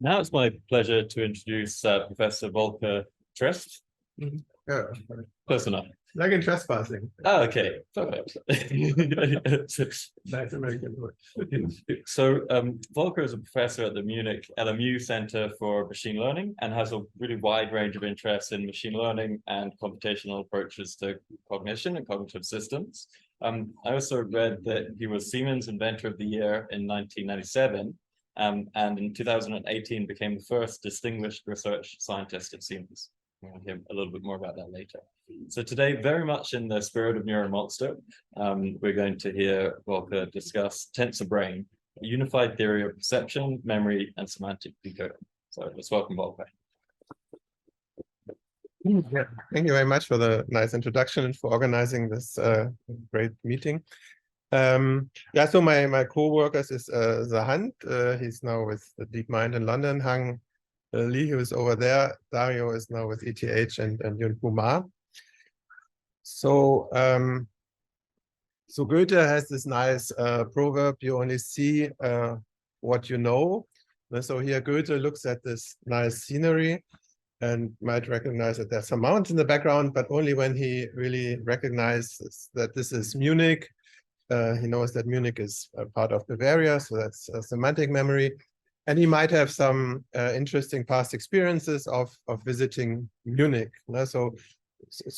Now it's my pleasure to introduce Professor Volker Tresp. Yeah, Close enough. like in trespassing. Oh, okay, perfect. Nice American word. So Volker is a professor at the Munich LMU Center for Machine Learning and has a really wide range of interests in machine learning and computational approaches to cognition and cognitive systems. I also read that he was Siemens Inventor of the Year in 1997, and in 2018 became the first distinguished research scientist at Siemens. We'll hear a little bit more about that later. So today, very much in the spirit of NeuroMonster, we're going to hear Volker discuss tensor brain, a unified theory of perception, memory, and semantic decoding. So let's welcome Volker. Yeah, thank you very much for the nice introduction and for organizing this great meeting. Yeah, so my co-workers is Sahand. He's now with the DeepMind in London. Hang Lee, who is over there. Dario is now with ETH and Yunpu Ma. So, so Goethe has this nice proverb, you only see what you know. So here Goethe looks at this nice scenery and might recognize that there's some mountains in the background, but only when he really recognizes that this is Munich. He knows that Munich is a part of Bavaria, so that's a semantic memory. And he might have some interesting past experiences of visiting Munich. So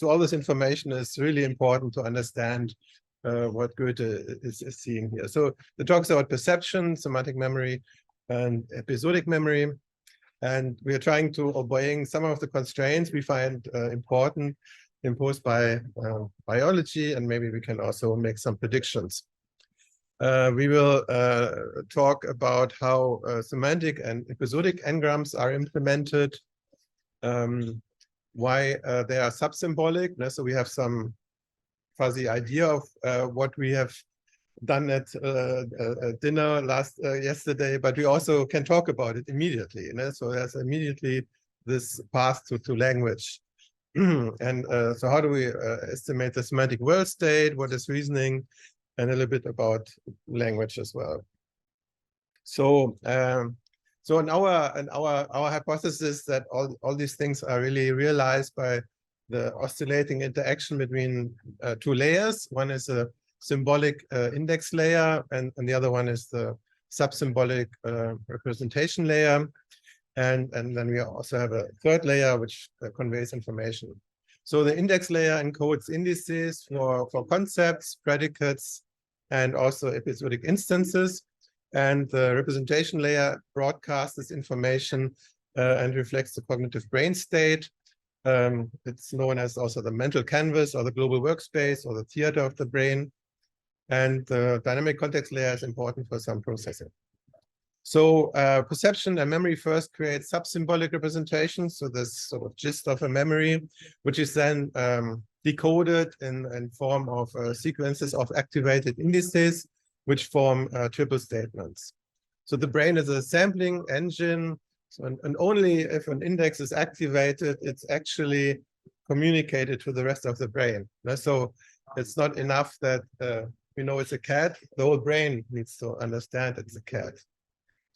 all this information is really important to understand what Goethe is seeing here. So the talks about perception, semantic memory, and episodic memory. And we are trying to obeying some of the constraints we find important imposed by biology, and maybe we can also make some predictions. We will talk about how semantic and episodic n-grams are implemented, why they are subsymbolic. So we have some fuzzy idea of what we have done at dinner yesterday, but we also can talk about it immediately. So there's immediately this path to language. And so how do we estimate the semantic world state? What is reasoning? And a little bit about language as well. So, so in our hypothesis that all these things are really realized by the oscillating interaction between two layers. One is a symbolic index layer, and the other one is the subsymbolic representation layer. And then we also have a third layer which conveys information. So the index layer encodes indices for concepts, predicates, and also episodic instances. And the representation layer broadcasts this information and reflects the cognitive brain state. It's known as also the mental canvas or the global workspace or the theater of the brain. And the dynamic context layer is important for some processing. So perception and memory first create subsymbolic representations. So this sort of gist of a memory, which is then decoded in form of sequences of activated indices, which form triple statements. So the brain is a sampling engine. So, and only if an index is activated, it's actually communicated to the rest of the brain. So it's not enough that we know it's a cat. The whole brain needs to understand it's a cat.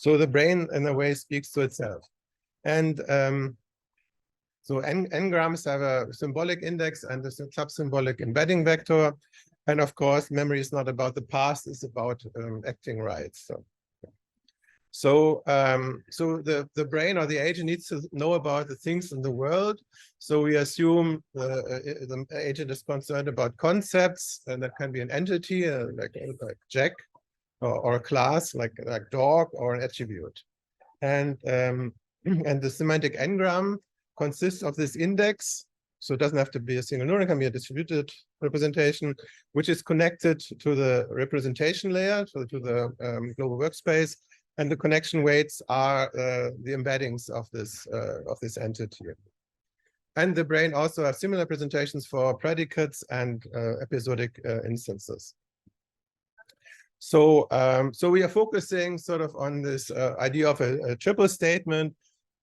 So the brain, in a way, speaks to itself. And so n-grams have a symbolic index and a subsymbolic embedding vector. And of course, memory is not about the past, it's about acting right. So the brain or the agent needs to know about the things in the world. So we assume the agent is concerned about concepts, and that can be an entity like Jack, or a class like dog, or an attribute. And the semantic n-gram consists of this index. So it doesn't have to be a single neuron, it can be a distributed representation, which is connected to the representation layer, so to the global workspace. And the connection weights are the embeddings of this entity. And the brain also has similar representations for predicates and episodic instances. So, so we are focusing sort of on this idea of a triple statement,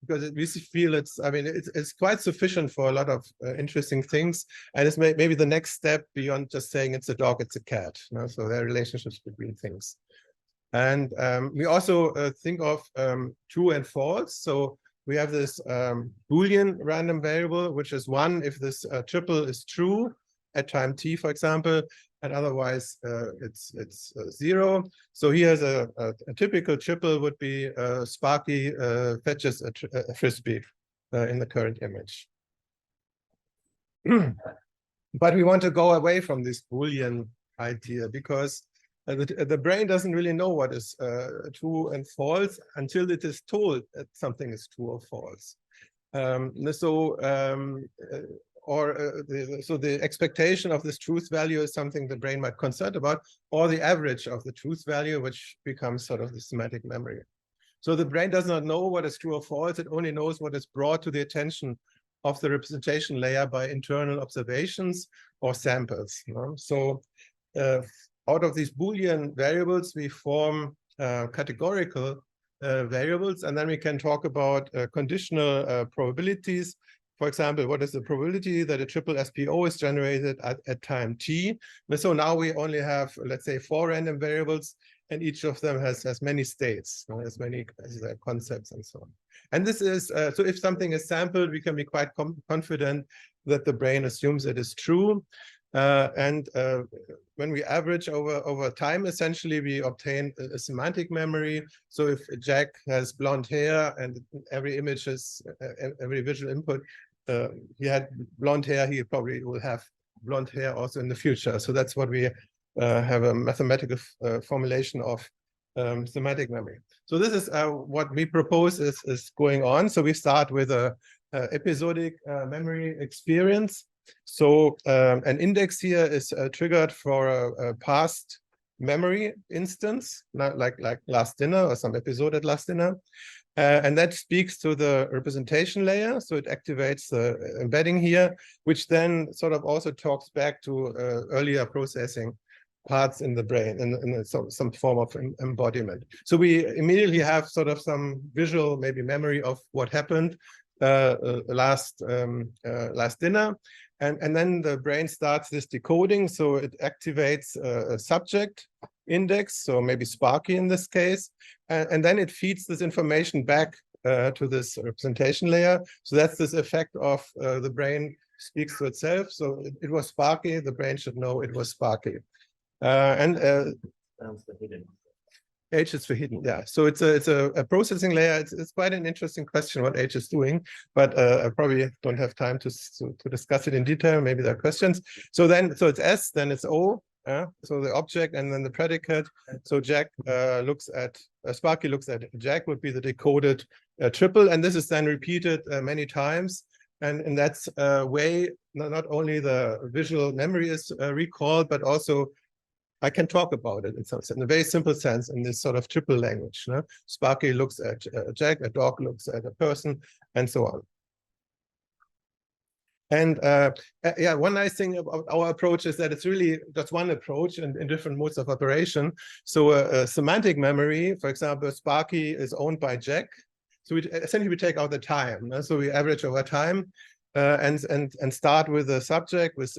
because we feel it's quite sufficient for a lot of interesting things, and it's maybe the next step beyond just saying it's a dog, it's a cat. So there are relationships between things. And we also think of true and false. So we have this Boolean random variable, which is 1 if this triple is true at time t, for example, and otherwise it's 0. So here's a typical triple would be Sparky fetches a frisbee in the current image. But we want to go away from this Boolean idea because the brain doesn't really know what is true and false until it is told that something is true or false. So the expectation of this truth value is something the brain might concern about, or the average of the truth value, which becomes sort of the semantic memory. So the brain does not know what is true or false. It only knows what is brought to the attention of the representation layer by internal observations or samples. You know? So out of these Boolean variables, we form categorical variables, and then we can talk about conditional probabilities. For example, what is the probability that a triple SPO is generated at time t? And so now we only have, let's say, 4 random variables, and each of them has many states, has many concepts and so on. And this is, so if something is sampled, we can be quite confident that the brain assumes it is true. When we average over time, essentially, we obtain a semantic memory. So if Jack has blonde hair and every image is, every visual input, he had blonde hair, he probably will have blonde hair also in the future. So that's what we have a mathematical formulation of semantic memory. So this is what we propose is going on. So we start with a episodic memory experience. So an index here is triggered for a past memory instance, not like last dinner or some episode at last dinner. And that speaks to the representation layer. So it activates the embedding here, which then sort of also talks back to earlier processing parts in the brain in some form of embodiment. So we immediately have sort of some visual, maybe memory of what happened last dinner. And then the brain starts this decoding. So it activates a subject index, so maybe Sparky in this case. And then it feeds this information back to this representation layer. So that's this effect of the brain speaks to itself. So it was Sparky, the brain should know it was Sparky. H is for hidden, yeah. So it's a processing layer. It's quite an interesting question what H is doing, but I probably don't have time to discuss it in detail. Maybe there are questions. So it's S, then it's O. So the object and then the predicate. So Jack looks at Sparky looks at Jack would be the decoded triple, and this is then repeated many times. And in that way, not only the visual memory is recalled, but also I can talk about it in a very simple sense in this sort of triple language. No? Sparky looks at Jack, a dog looks at a person, and so on. And yeah, one nice thing about our approach is that it's really just one approach in different modes of operation. So a semantic memory, for example, Sparky is owned by Jack. So essentially we take out the time. No? So we average over time and start with the subject with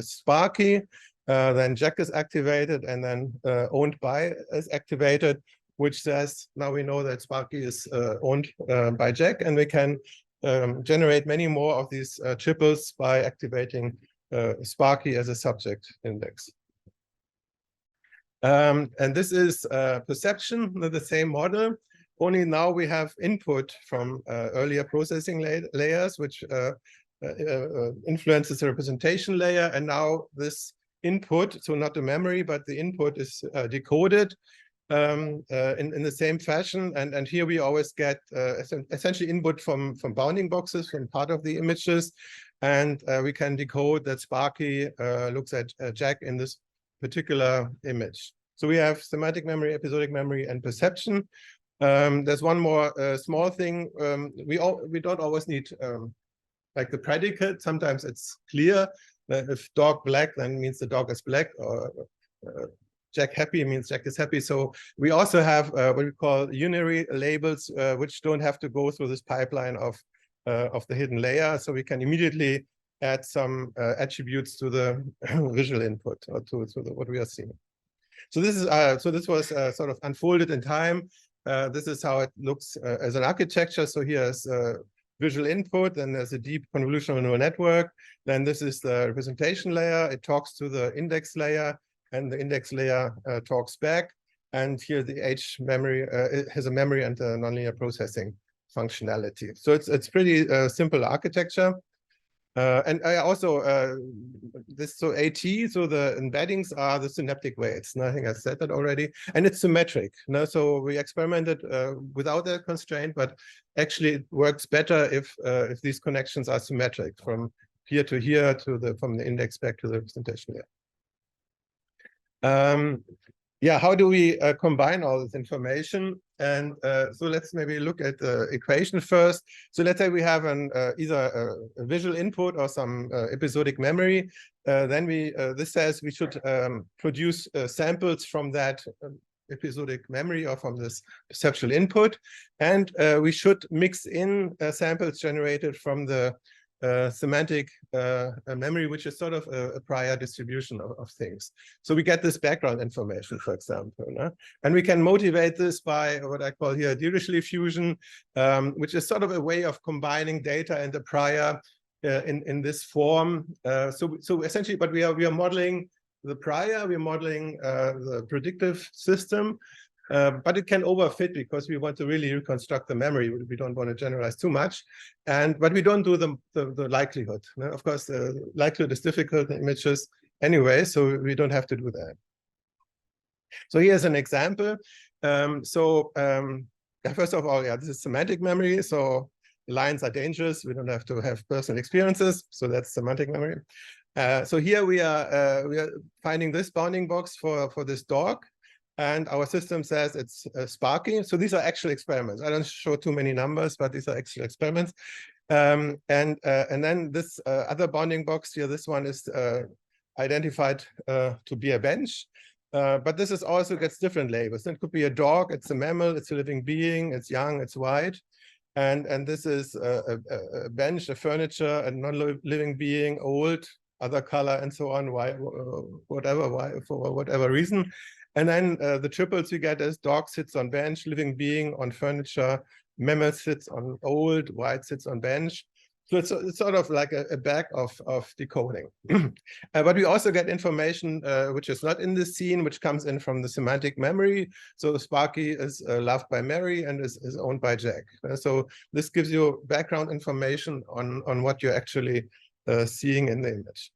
Sparky. Then Jack is activated, and then owned by is activated, which says now we know that Sparky is owned by Jack, and we can generate many more of these triples by activating Sparky as a subject index. And this is perception, the same model, only now we have input from earlier processing layers, which influences the representation layer, and now this input, so not the memory, but the input is decoded in the same fashion. And here we always get essentially input from bounding boxes, from part of the images. And we can decode that Sparky looks at Jack in this particular image. So we have semantic memory, episodic memory, and perception. There's one more small thing. We don't always need like the predicate. Sometimes it's clear. If dog black, then means the dog is black, or Jack happy means Jack is happy. So we also have what we call unary labels, which don't have to go through this pipeline of the hidden layer. So we can immediately add some attributes to the visual input or to what we are seeing. So this is this was sort of unfolded in time. This is how it looks as an architecture. So here's visual input, and there's a deep convolutional neural network. Then this is the representation layer. It talks to the index layer, and the index layer talks back. And here the H memory it has a memory and a nonlinear processing functionality. So it's pretty simple architecture. And I also so AT, so the embeddings are the synaptic weights. And I think I said that already. And it's symmetric. No? So we experimented without that constraint, but actually it works better if these connections are symmetric from here to here to from the index back to the representation layer. Yeah, how do we combine all this information? And so let's maybe look at the equation first. So let's say we have an either a visual input or some episodic memory. Then this says we should produce samples from that episodic memory or from this perceptual input. And we should mix in samples generated from the semantic memory, which is sort of a prior distribution of things. So we get this background information, for example, and we can motivate this by what I call here Dirichlet fusion, which is sort of a way of combining data and the prior in this form. So essentially, but we are modeling the prior, we're modeling the predictive system. But it can overfit because we want to really reconstruct the memory. We don't want to generalize too much, but we don't do the likelihood. Of course, the likelihood is difficult in images anyway, so we don't have to do that. So here's an example. First of all, yeah, this is semantic memory. So lines are dangerous. We don't have to have personal experiences. So that's semantic memory. So here we are finding this bounding box for this dog. And our system says it's Sparky. So these are actual experiments. I don't show too many numbers, but these are actual experiments. And then this other bounding box here, this one is identified to be a bench. But this is also gets different labels. It could be a dog, it's a mammal, it's a living being, it's young, it's white. And this is a bench, a furniture, a non-living being, old, other color, and so on, why, for whatever reason. And then the triples we get is dog sits on bench, living being on furniture, mammal sits on old, white sits on bench. So it's sort of like a bag of decoding. But we also get information which is not in the scene, which comes in from the semantic memory. So Sparky is loved by Mary and is owned by Jack. So this gives you background information on what you're actually seeing in the image.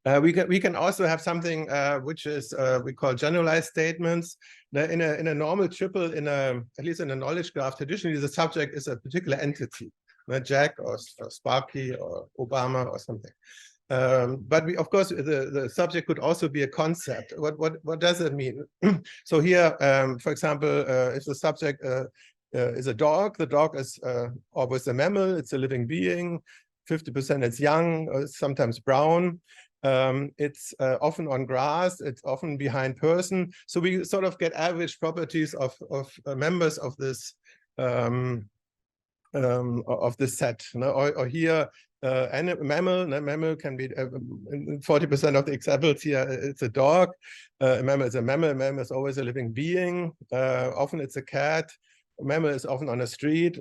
We can also have something which is we call generalized statements. In a normal triple, at least in a knowledge graph, traditionally the subject is a particular entity, Jack or Sparky or Obama or something. But of course the subject could also be a concept. What does it mean? So here, for example, if the subject is a dog, the dog is always a mammal. It's a living being. 50% it's young, sometimes brown. It's often on grass, it's often behind person. So we sort of get average properties of members of this set. Or here, mammal can be 40% of the examples here. It's a dog. A mammal is a mammal. A mammal is always a living being. Often it's a cat. A mammal is often on a street.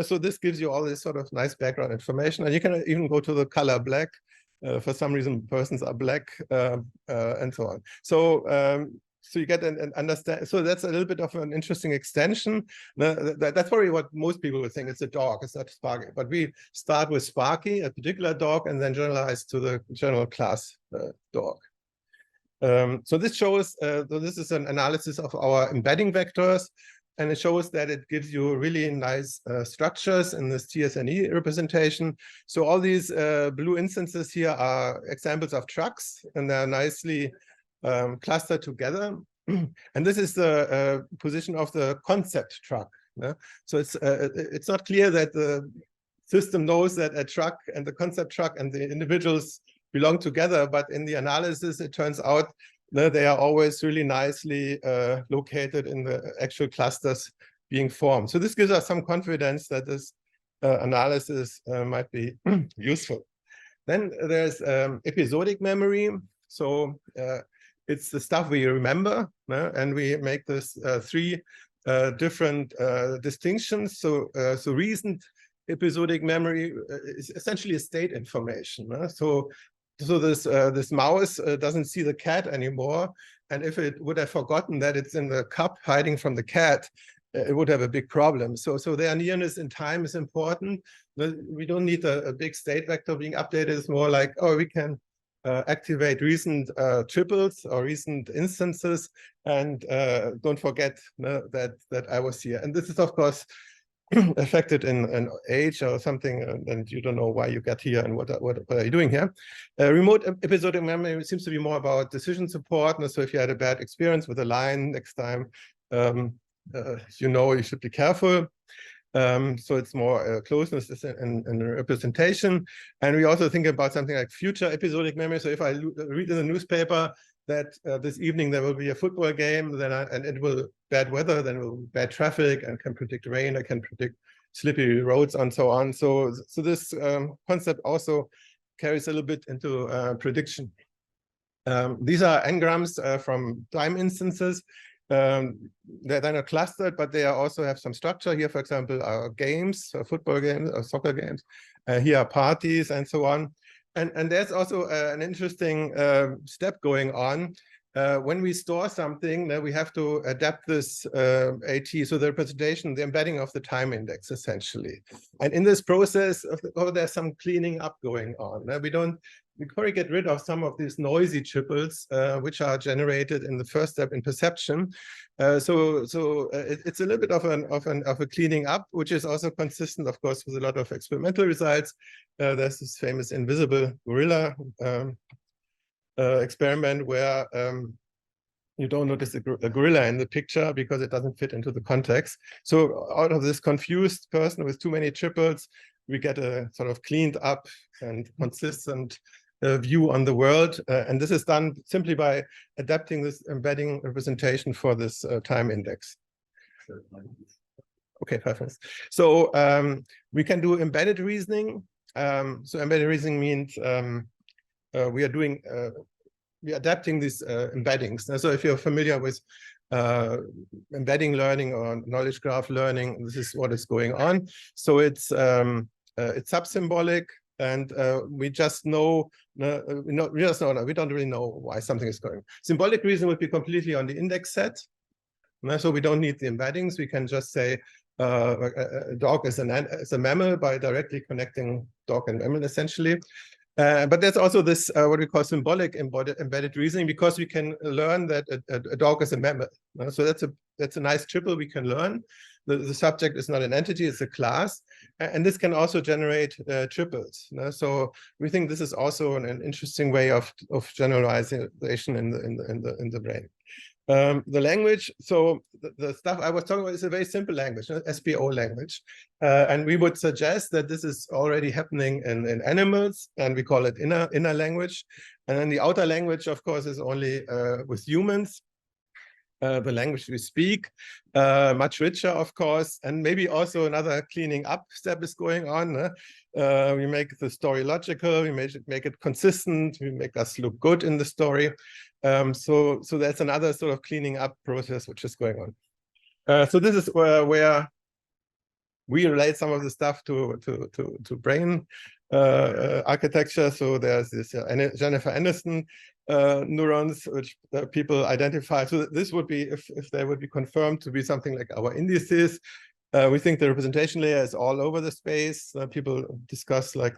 So this gives you all this sort of nice background information. And you can even go to the color black. For some reason, persons are black, and so on. So you get an understand. So that's a little bit of an interesting extension. That's probably what most people would think. It's a dog. It's not Sparky. But we start with Sparky, a particular dog, and then generalize to the general class dog. So this shows. So this is an analysis of our embedding vectors. And it shows that it gives you really nice structures in this TSNE representation. So all these blue instances here are examples of trucks, and they're nicely clustered together. And this is the position of the concept truck. So it's not clear that the system knows that a truck and the concept truck and the individuals belong together, but in the analysis, it turns out they are always really nicely located in the actual clusters being formed. So this gives us some confidence that this analysis might be useful. Then there's episodic memory. So it's the stuff we remember, and we make this three different distinctions. So recent episodic memory is essentially a state information. So this mouse doesn't see the cat anymore, and if it would have forgotten that it's in the cup hiding from the cat, it would have a big problem. So their nearness in time is important. We don't need a big state vector being updated. It's more like, oh, we can activate recent triples or recent instances, and don't forget that I was here. And this is, of course, affected in an age or something, and you don't know why you got here and what are you doing here. Remote episodic memory seems to be more about decision support. So if you had a bad experience with a line, next time you know you should be careful. So it's more closeness and representation. And we also think about something like future episodic memory. So if I read in the newspaper that this evening there will be a football game, then and it will bad weather, then it will be bad traffic, and can predict rain, I can predict slippery roads, and so on. So this concept also carries a little bit into prediction. These are n-grams from time instances. They're not clustered, but they also have some structure. Here, for example, are games, football games, or soccer games. Here are parties, and so on. And there's also an interesting step going on. When we store something, we have to adapt this AT, so the representation, the embedding of the time index, essentially. And in this process, there's some cleaning up going on. We probably get rid of some of these noisy triples, which are generated in the first step in perception. So it's a little bit of a cleaning up, which is also consistent, of course, with a lot of experimental results. There's this famous invisible gorilla experiment where you don't notice a gorilla in the picture because it doesn't fit into the context. So out of this confused person with too many triples, we get a sort of cleaned up and consistent view on the world. And this is done simply by adapting this embedding representation for this time index. Okay, perfect. So we can do embedded reasoning. So embedded reasoning means we're adapting these embeddings. Now, so if you're familiar with embedding learning or knowledge graph learning, this is what is going on. So it's sub-symbolic, and we just know, we don't really know why something is going. Symbolic reason would be completely on the index set. So we don't need the embeddings. We can just say a dog is a mammal by directly connecting dog and mammal, essentially. But there's also this, what we call symbolic embedded reasoning, because we can learn that a dog is a mammal. So that's a nice triple we can learn. The subject is not an entity, it's a class. And this can also generate triples. So we think this is also an interesting way of generalization in the brain. The language, so the stuff I was talking about is a very simple language, SPO language. And we would suggest that this is already happening in animals, and we call it inner language. And then the outer language, of course, is only with humans. The language we speak, much richer, of course, and maybe also another cleaning up step is going on. We make the story logical, we make it consistent, we make us look good in the story. So that's another sort of cleaning up process which is going on. So this is where we relate some of the stuff to brain architecture. So there's this Jennifer Anderson neurons, which people identify. So this would be, if they would be confirmed to be something like our indices. We think the representation layer is all over the space. People discuss like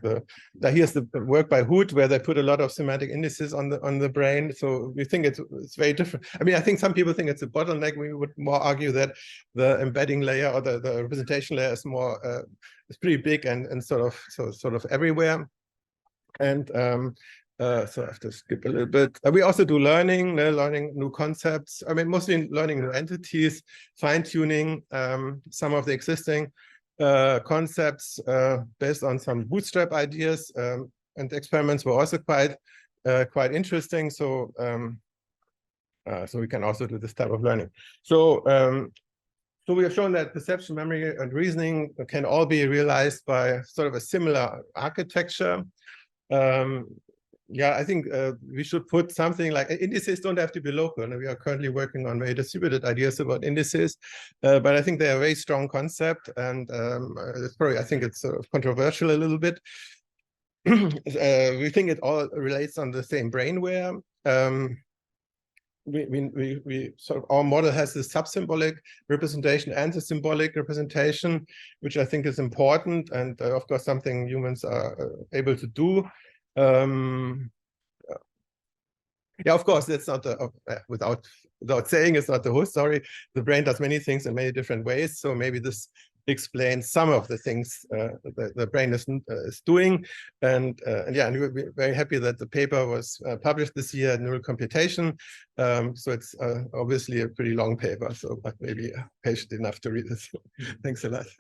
here's the work by Hood, where they put a lot of semantic indices on the brain. So we think it's very different. I mean, I think some people think it's a bottleneck. We would more argue that the embedding layer or the representation layer is more it's pretty big and sort of everywhere. And so I have to skip a little bit. We also do learning new concepts. I mean, mostly learning new entities, fine-tuning some of the existing concepts based on some bootstrap ideas. And the experiments were also quite interesting. So we can also do this type of learning. So we have shown that perception, memory, and reasoning can all be realized by sort of a similar architecture. yeah, I think we should put something like indices don't have to be local. And we are currently working on very distributed ideas about indices, but I think they're a very strong concept, and it's probably, I think it's controversial a little bit. We think it all relates on the same brainware. We sort of, our model has the sub-symbolic representation and the symbolic representation, which I think is important, and of course something humans are able to do. Yeah, of course, that's not the, without saying, it's not the whole story. The brain does many things in many different ways, so maybe this explains some of the things the brain is doing. And yeah, and we're very happy that the paper was published this year in Neural Computation. So it's obviously a pretty long paper, so but maybe patient enough to read it. Thanks a lot.